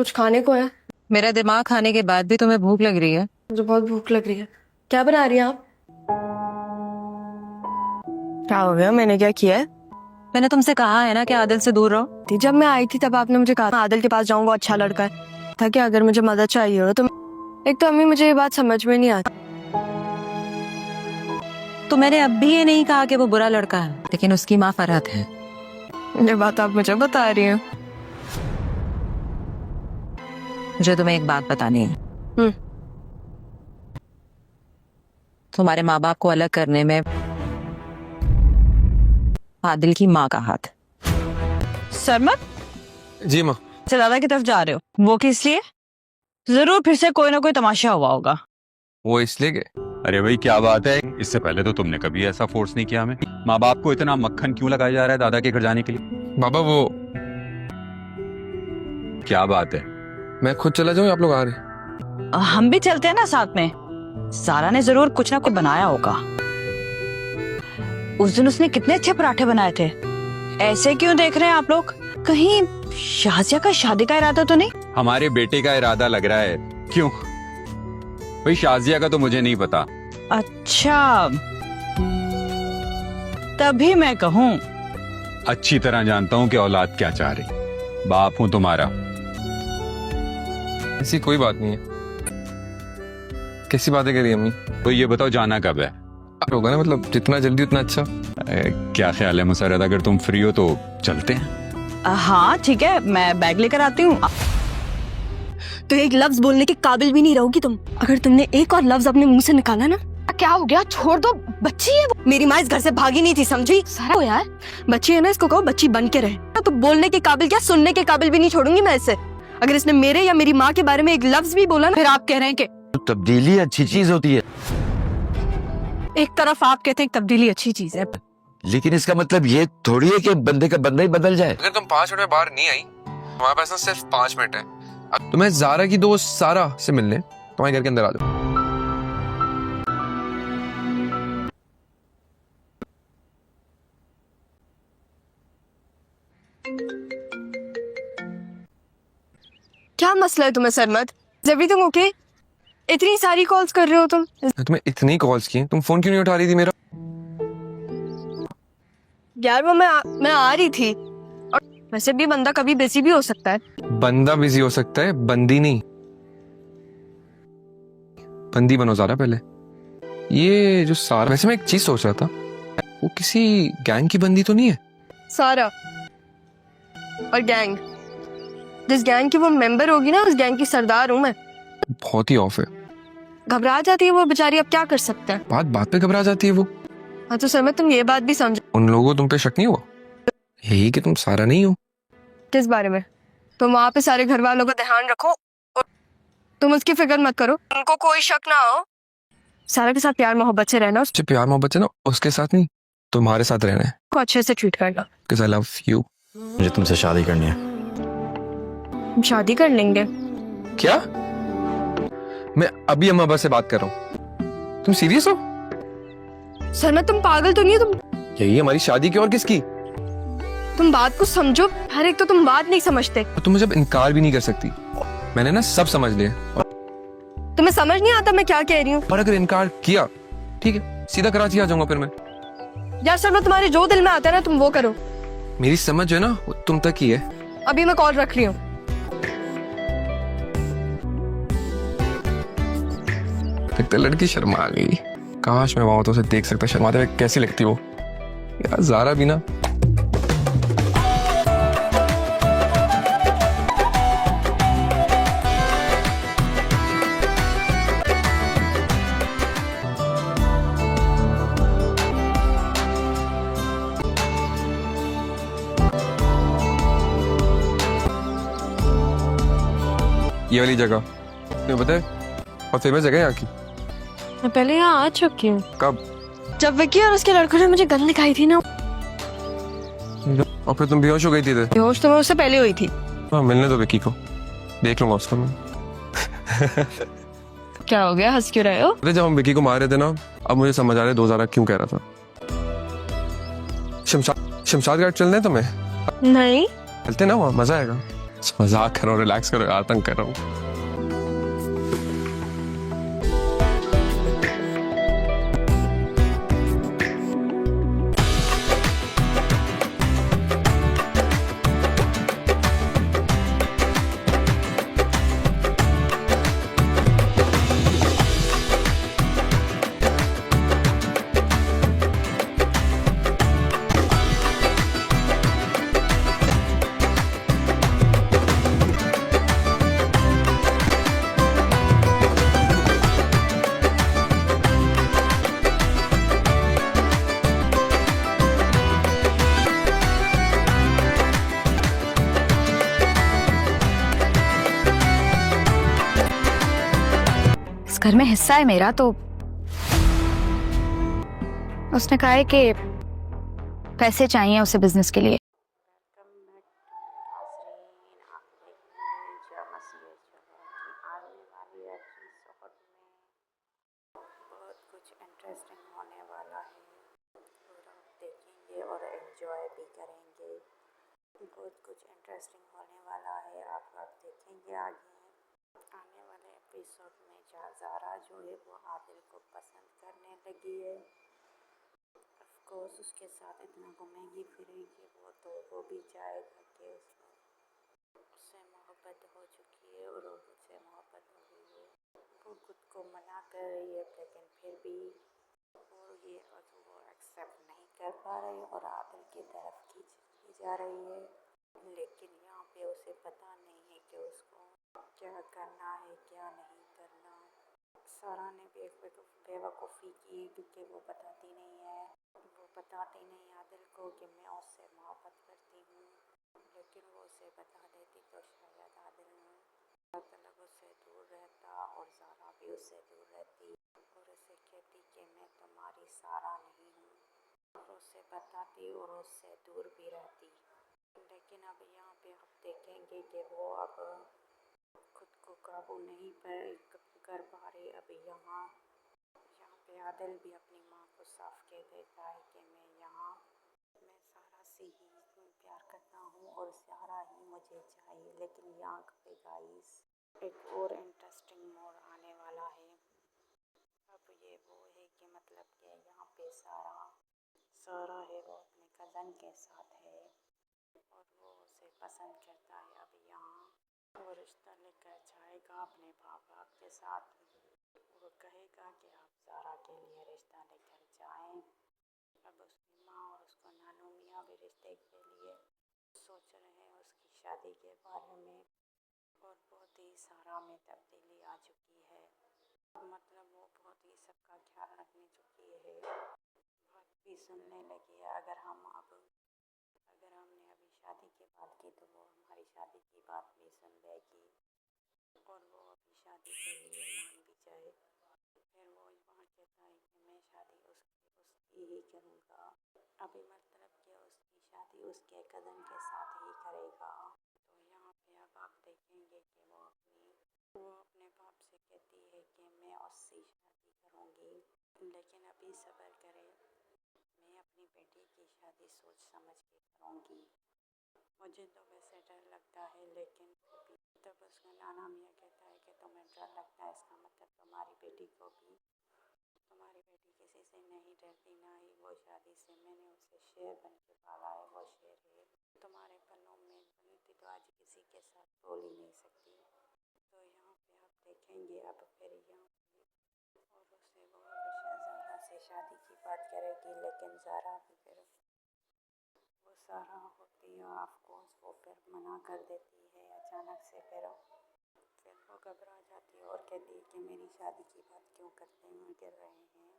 कुछ खाने को है? मेरा दिमाग खाने के बाद भी तुम्हें भूख लग रही है? मुझे बहुत भूख लग रही है। क्या बना रही हैं आप? क्या हो गया? मैंने क्या किया है? मैंने तुमसे कहा है ना कि आदिल से दूर रहो। जब मैं आई थी तब आपने मुझे कहा आदिल के पास जाऊंगा, अच्छा लड़का है था कि अगर मुझे मदद चाहिए हो तो। एक तो अम्मी मुझे ये बात समझ में नहीं आती। तो मैंने अब भी ये नहीं कहा कि वो बुरा लड़का है, लेकिन उसकी माँ फरहत है। ये बात आप मुझे बता रही हैं? मुझे तुम्हें एक बात बतानी है। तुम्हारे माँ बाप को अलग करने में आदिल की माँ का हाथ। सरमत जी माँ। दादा की तरफ जा रहे हो, वो किस लिए? जरूर फिर से कोई ना कोई तमाशा हुआ होगा। वो इसलिए कि अरे भाई क्या बात है, इससे पहले तो तुमने कभी ऐसा फोर्स नहीं किया हमें। माँ बाप को इतना मक्खन क्यों लगाया जा रहा है दादा के घर जाने के लिए? बाबा वो क्या बात है? मैं खुद चला जाऊँ, आप लोग आ रहे? हम भी चलते हैं ना साथ में। सारा ने जरूर कुछ ना कुछ बनाया होगा। उस दिन उसने कितने अच्छे पराठे बनाए थे। ऐसे क्यों देख रहे हैं आप लोग? कहीं शाजिया का शादी का इरादा तो नहीं? हमारे बेटे का इरादा लग रहा है। क्यों भाई? शाजिया का तो मुझे नहीं पता। अच्छा, तभी मैं कहूँ। अच्छी तरह जानता हूँ कि औलाद क्या चाह रही। बाप हूँ तुम्हारा। ऐसी कोई बात नहीं है। कैसी बातें करी अम्मी? तो ये बताओ जाना कब है? होगा ना, मतलब जितना जल्दी उतना अच्छा। क्या ख्याल है मुसर्रत, अगर तुम फ्री हो तो चलते हैं? हाँ ठीक है, मैं बैग लेकर आती हूँ। तो एक लफ्ज बोलने के काबिल भी नहीं रहोगी तुम। अगर तुमने एक और लफ्ज अपने मुंह से निकाला ना। क्या हो गया? छोड़ दो, बच्ची है वो। मेरी माँ इस घर से भागी नहीं थी, समझी? सारा यार, बच्ची है ना, इसको कहो बच्ची बन के रहे। तो बोलने के काबिल क्या, सुनने के काबिल भी नहीं छोड़ूंगी मैं इसे। अगर इसने मेरे या मेरी माँ के बारे में एक लफ्ज भी बोला ना, फिर आप कह रहे हैं कि तब्दीली अच्छी चीज होती है। एक तरफ आप कहते हैं तब्दीली अच्छी चीज है, लेकिन इसका मतलब ये थोड़ी है कि बंदे का बंदा ही बदल जाए। अगर तुम 5 मिनट में बाहर नहीं आई, तुम्हारे पास ना सिर्फ 5 मिनट है। अब तुम्हें जारा की दोस्त सारा से मिलने तुम्हारे घर के अंदर आ जाओ। क्या मसला है तुम्हें सरमत? Everything okay? इतनी सारी कॉल्स कर रहे हो तुम। तुम्हें इतनी कॉल्स की, तुम फोन क्यों नहीं उठा रही थी मेरा? यार वो मैं आ रही थी। और वैसे भी बंदा कभी बिजी भी हो सकता है। बंदा बिजी हो सकता है, बंदी नहीं। बंदी बनो ज़रा पहले। ये जो सारा, वैसे मैं एक चीज सोच रहा था, वो किसी गैंग की बंदी तो नहीं है? सारा और गैंग, जिस गैंग की वो मेंबर होगी ना, उस गैंग की सरदार हूँ मैं। बहुत ही ऑफ है। घबरा जाती है वो बेचारी, अब क्या कर सकते हैं। बात बात पे घबरा जाती है वो। हाँ तो सरमत तुम ये बात भी समझो। उन लोगों को तुम पे शक नहीं हुआ यही कि तुम सारा नहीं हो? किस बारे में? तुम वहाँ पे सारे घर वालों का ध्यान रखो और तुम उसकी फिक्र मत करो, उनको कोई शक ना हो। सारा के साथ प्यार मोहब्बत से रहना, जो प्यार मोहब्बत से ना, उसके साथ नहीं, तुम्हारे साथ रहना है। उसको अच्छे से ट्रीट करना। Because I love you। मुझे तुमसे शादी करनी है। हम शादी कर लेंगे। क्या? मैं अभी अम्मा अब्बा से बात कर रहा हूँ। तुम सीरियस हो? सरमत तुम पागल तो नहीं हो? यही हमारी शादी की और किसकी? तुम बात को समझो। हर एक तो तुम बात नहीं समझते। तुम मुझे अब इनकार भी नहीं कर सकती। मैंने ना सब समझ लिया। और तुम्हें समझ नहीं आता मैं क्या कह रही हूँ? अगर इनकार किया, ठीक है, सीधा कराची आ जाऊंगा फिर मैं। यार सरमत तुम्हारे जो दिल में आता है ना तुम वो करो। मेरी समझ जो है ना, वो तुम तक ही है। अभी मैं कॉल रख रही हूँ। लगता लड़की शर्मा गई। काश मैं वहां तो उसे देख सकता, शर्माते हुए कैसी लगती वो। यार ज़ारा भी ना। ये वाली जगह तुम्हें पता है, बहुत फेमस जगह है यहाँ की। मैं पहले यहाँ आ चुकी हूँ। कब? जब विक्की और उसके लड़कों ने मुझे गन दिखाई थी ना। और फिर तुम बेहोश हो गई थी? बेहोश तो मैं उससे पहले हुई थी। हाँ, मिलने दो विक्की को, देख लूंगा उसको मैं। क्या हो गया, हंस क्यों रहे हो? अरे जब हम विक्की को मार रहे थे ना, अब मुझे समझ आ रहा है 2000 क्यों कह रहा था। शमशाद घाट चलना है तुम्हें? नहीं चलते ना, वहाँ मजा आएगा। मजाक करो, रिलैक्स करो यार, तंग कर रहा हूँ। इस घर में हिस्सा है मेरा, तो उसने कहा है कि पैसे चाहिए उसे बिजनेस के लिए। बहुत कुछ इंटरेस्टिंग होने वाला है और आप देखेंगे और एंजॉय भी करेंगे। बहुत कुछ इंटरेस्टिंग होने वाला है, आप देखेंगे आगे आने वाले एपिसोड में। ज़ारा जो है वो आदिल को पसंद करने लगी है। ऑफ कोर्स उसके साथ इतना घूमेंगी फिरेंगी वो भी चाहेगा कि उससे मोहब्बत हो चुकी है और उससे मोहब्बत हो गई है। वो खुद को मना कर रही है, लेकिन फिर भी वो एक्सेप्ट नहीं कर पा रही और आदिल की तरफ खींची जा रही है। लेकिन यहाँ पे उसे पता नहीं है कि उसको क्या करना है क्या नहीं करना। सारा ने भी एक बेवकूफ़ी की है क्योंकि वो बताती नहीं है, वो बताती नहीं आदिल को कि मैं उससे मोहब्बत करती हूँ। लेकिन वो उसे बता देती तो शायद आदिल मतलब उससे दूर रहता और सारा भी उससे दूर रहती और उसे कहती कि मैं तुम्हारी सारा नहीं हूँ, और उसे बताती और उससे दूर भी रहती। लेकिन अब यहाँ पे आप देखेंगे कि वो अब खुद को काबू नहीं कर पा रही। अब यहाँ पे आदिल भी अपनी माँ को साफ कह देता है कि मैं सारा से ही प्यार करता हूँ और सारा ही मुझे चाहिए। लेकिन यहाँ पे गाइस एक और इंटरेस्टिंग मोड़ आने वाला है। अब ये वो है कि मतलब कि यहाँ पे सारा है वो अपने कज़न के साथ है और वो उसे पसंद करता है। अब यहाँ वो रिश्ता लेकर जाएगा अपने बाप के साथ। वो कहेगा कि आप सारा के लिए रिश्ता लेकर जाएं। अब उसकी माँ और उसको नानू मियाँ भी रिश्ते के लिए सोच रहे हैं उसकी शादी के बारे में। और बहुत ही सारा में तब्दीली आ चुकी है, मतलब वो बहुत ही सबका ख्याल रखने चुकी है, बात भी सुनने लगी है। अगर हमने अभी शादी की बात की तो वो हमारी शादी की बात भी सुन लेगी और वो अभी शादी के लिए मान भी जाए। फिर वो वहाँ कहता है कि मैं शादी उसकी ही करूँगा। अभी मतलब कि उसकी शादी उसके कज़न के साथ ही करेगा। तो यहाँ पे अब आप देखेंगे कि वो अपने बाप से कहती है कि मैं उससे शादी करूँगी, लेकिन अभी सब्र करे, मैं अपनी बेटी की शादी सोच समझ के करूँगी। मुझे तो वैसे डर लगता है, लेकिन तब उसका नाना मियाँ कहता है कि तुम्हें डर लगता है, इसका मतलब तुम्हारी बेटी किसी से नहीं डरती, ना ही वो शादी से। मैंने उसे शेर बन के पाला है, वो शेर है। तुम्हारे पन्नों में बनती तो आज किसी के साथ बोल ही नहीं सकती। तो यहाँ पे आप देखेंगे अब फिर यहाँ पे और उसे वो ज़ारा से शादी की बात करेगी, लेकिन ज़ारा भी फिर वो सारा होती है और ऑफकोर्स वो फिर मना कर देती है अचानक से। फिर वो घबरा जाती है और कहती है कि मेरी शादी की बात क्यों करते हुए गिर रहे हैं।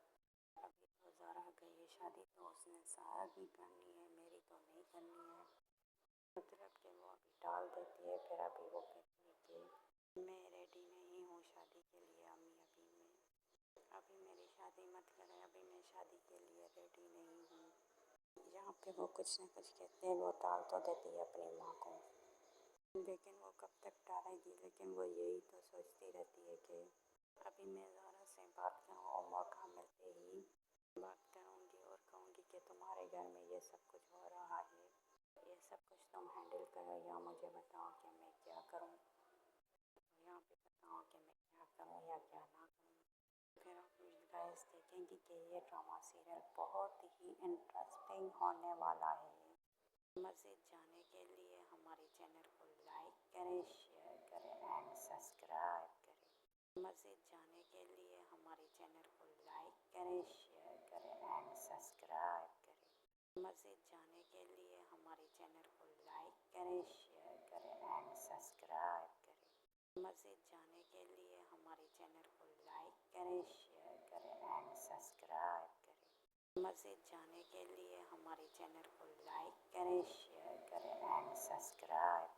अभी तो ज़ारा गई है शादी, तो उसने सारा भी करनी है, मेरी तो नहीं करनी है। मतलब कि वो अभी टाल देती है। फिर अभी वो कहती है कि मैं रेडी नहीं हूँ शादी के लिए अम्मी, अभी मेरी शादी मत करें, अभी मैं शादी के लिए रेडी नहीं हूँ। यहाँ पे वो कुछ न कुछ कहते हैं, वो टाल तो देती है अपनी माँ को, लेकिन वो कब तक टालेगी। लेकिन वो यही तो सोचती रहती है कि अभी मैं ज़ारा से बात करूँ और मौका मिलते ही बात करूँगी और कहूँगी कि तुम्हारे घर में ये सब कुछ हो रहा है, ये सब कुछ तुम हैंडल करो या मुझे बताओ कि मैं गाइस देखेंगे कि ये ड्रामा सीरियल बहुत ही इंटरेस्टिंग होने वाला है। मज़ीद जाने के लिए हमारे चैनल को लाइक करें, शेयर करें एंड सब्सक्राइब करें। मज़ीद जाने के लिए हमारे चैनल को लाइक करें, शेयर करें एंड सब्सक्राइब करें। मज़ीद जाने के लिए हमारे चैनल को लाइक करें, शेयर करें एंड सब्सक्राइब करें। मज़ीद जाने के लिए हमारे चैनल को लाइक करें, शेयर करें एंड सब्सक्राइब करें। मज़ीद जाने के लिए हमारे चैनल को लाइक करें, शेयर करें एंड सब्सक्राइब